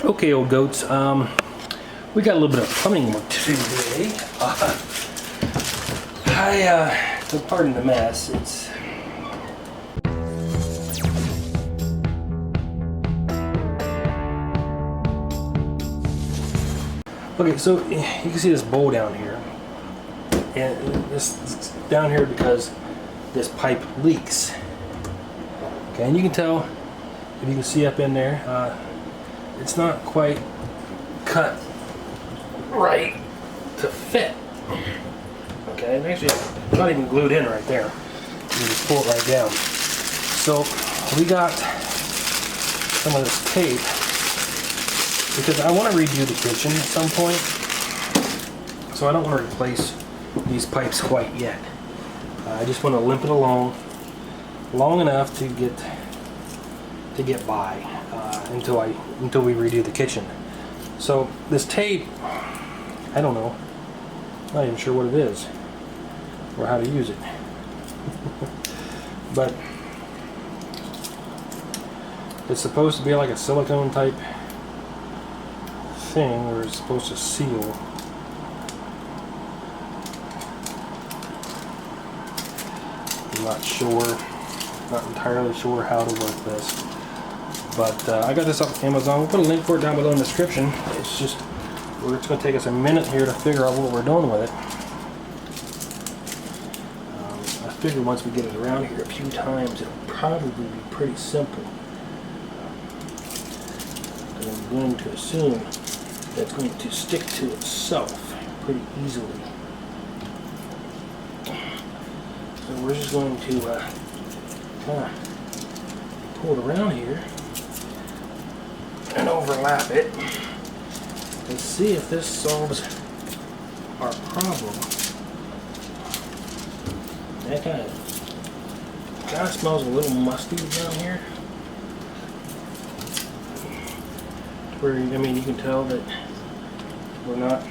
Okay, old goats, we got a little bit of plumbing work to do today. So pardon the mess, it's... Okay, so you can see this bowl down here. And this down here because this pipe leaks. Okay, and you can tell, if you can see up in there, it's not quite cut right to fit. Okay, and actually it's not even glued in right there. You just pull it right down. So we got some of this tape because I want to redo the kitchen at some point. So I don't want to replace these pipes quite yet. I just want to limp it along long enough to get by until we redo the kitchen. So this tape, I don't know, not even sure what it is or how to use it. But it's supposed to be like a silicone type thing where it's supposed to seal. I'm not sure, not entirely sure how to work this. But I got this off Amazon. We'll put a link for it down below in the description. It's just going to take us a minute here to figure out what we're doing with it. I figure once we get it around here a few times, it'll probably be pretty simple. I'm going to assume that it's going to stick to itself pretty easily. So we're just going to kind of pull it around here and overlap it and see if this solves our problem. That kind of smells a little musty down here. Where, I mean, you can tell that we're not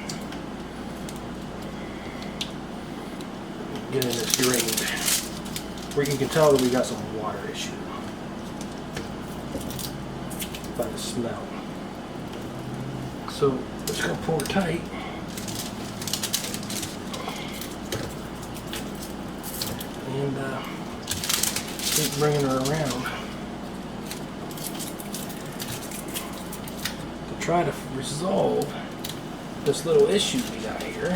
getting this drained. Where you can tell that we got some water issue by the smell. So we're just gonna pour it tight. And keep bringing her around to try to resolve this little issue we got here.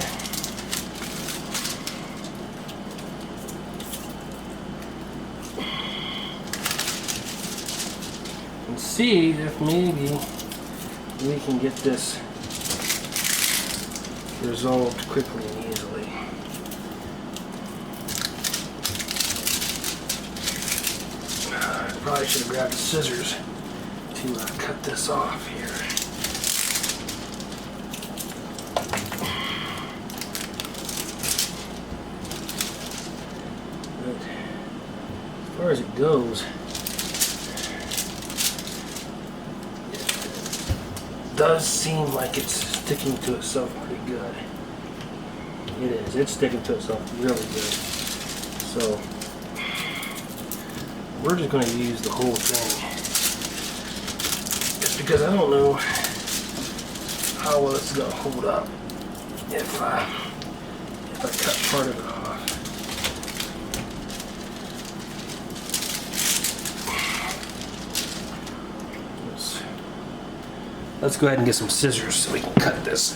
And see if maybe we can get this resolved quickly and easily. I probably should have grabbed the scissors to cut this off here. But as far as it goes, does seem like it's sticking to itself pretty good. It is. It's sticking to itself really good. So we're just going to use the whole thing. Just because I don't know how well it's going to hold up if I cut part of it off. Let's go ahead and get some scissors so we can cut this.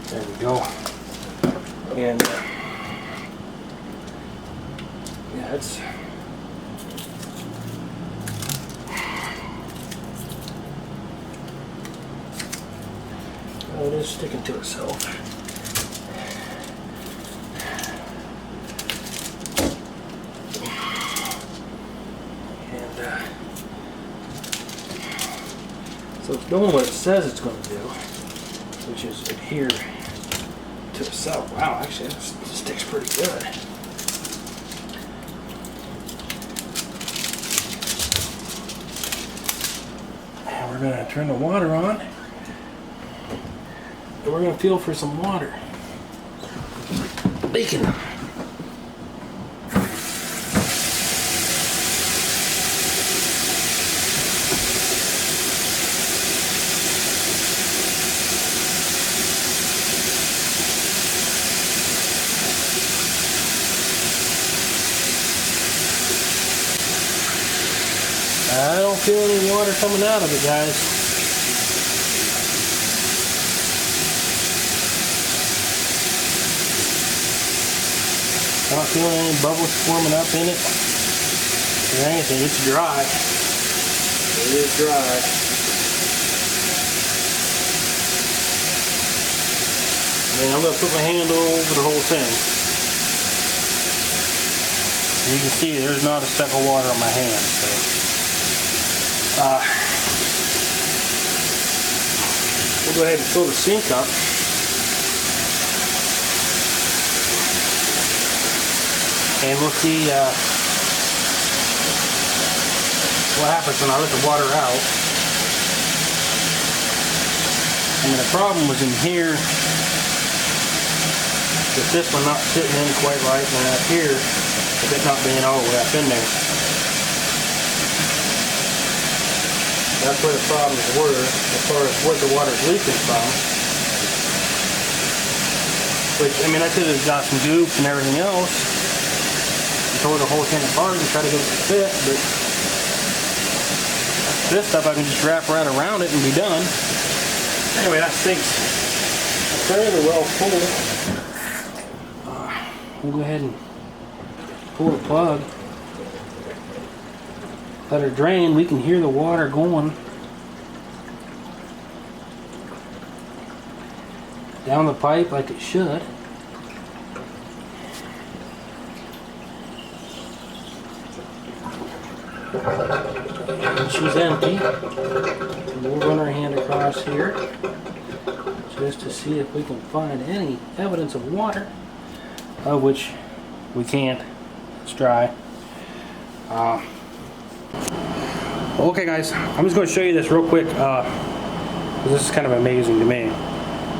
There we go. And yeah, it's it is sticking to itself. So it's doing what it says it's going to do, which is adhere to itself. Wow, actually it sticks pretty good. And we're going to turn the water on, and we're going to feel for some water. Bacon. don't feel any water coming out of it, guys. I don't feel any bubbles forming up in it or anything. It's dry. It is dry. And I'm going to put my hand over the whole thing. And you can see there's not a speck of water on my hand. So, we'll go ahead and fill the sink up. And we'll see what happens when I let the water out. I mean, the problem was in here with this one not sitting in quite right, and then up here with it not being all the way up in there. That's where the problems were as far as where the water's leaking from. Which, I mean, I could have got some goop and everything else and tore the whole thing apart and try to get it to fit, but this stuff I can just wrap right around it and be done. Anyway, that sink's fairly well full. We'll go ahead and pull the plug. Let her drain. We can hear the water going down the pipe like it should. And she's empty. And we'll run our hand across here just to see if we can find any evidence of water, of which we can't. It's dry. Okay guys, I'm just going to show you this real quick because this is kind of amazing to me.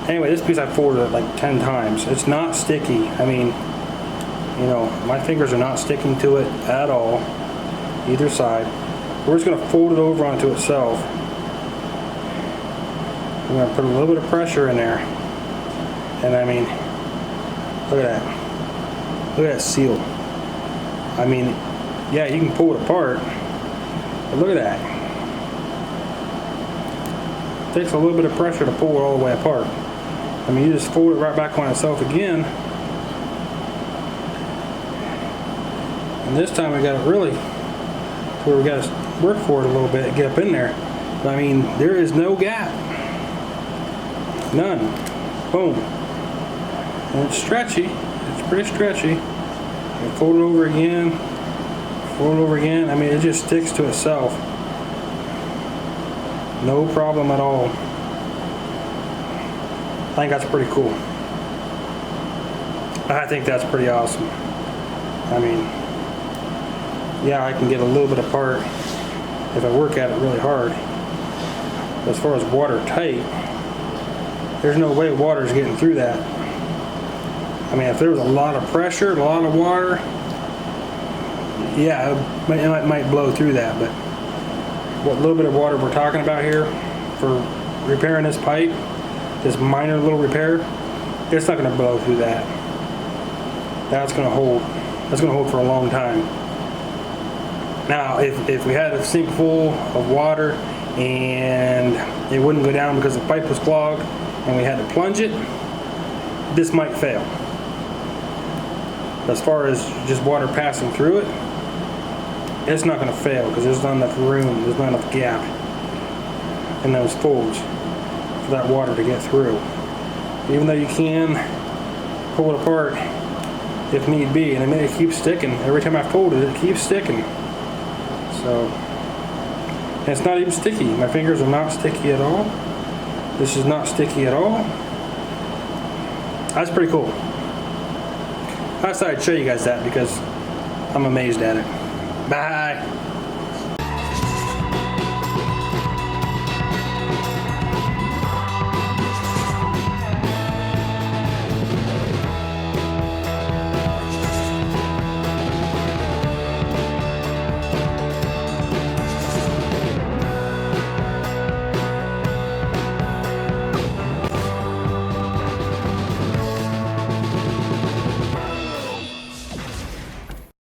Anyway, this piece I folded it like 10 times. It's not sticky. I mean, you know, my fingers are not sticking to it at all, either side. We're just going to fold it over onto itself. I'm going to put a little bit of pressure in there, and I mean, look at that. Look at that seal. I mean, yeah, you can pull it apart, but look at that. It takes a little bit of pressure to pull it all the way apart. I mean, you just fold it right back on itself again. And this time we got it really where we got to work for it a little bit and get up in there. But I mean, there is no gap. None. Boom. And it's stretchy. It's pretty stretchy. And fold it over again. Fold it over again. I mean, it just sticks to itself. No problem at all. I think that's pretty cool. I think that's pretty awesome. I mean, yeah, I can get a little bit apart if I work at it really hard. As far as watertight, there's no way water's getting through that. I mean, if there was a lot of pressure, a lot of water, yeah, it might blow through that. But what little bit of water we're talking about here for repairing this pipe, this minor little repair, it's not going to blow through that. That's going to hold. That's going to hold for a long time. Now, if we had a sink full of water and it wouldn't go down because the pipe was clogged and we had to plunge it, this might fail. As far as just water passing through it, it's not going to fail because there's not enough room, there's not enough gap in those folds for that water to get through. Even though you can pull it apart if need be, and it keeps sticking. Every time I fold it, it keeps sticking. So, and it's not even sticky. My fingers are not sticky at all. This is not sticky at all. That's pretty cool. I thought I'd show you guys that because I'm amazed at it. Bye.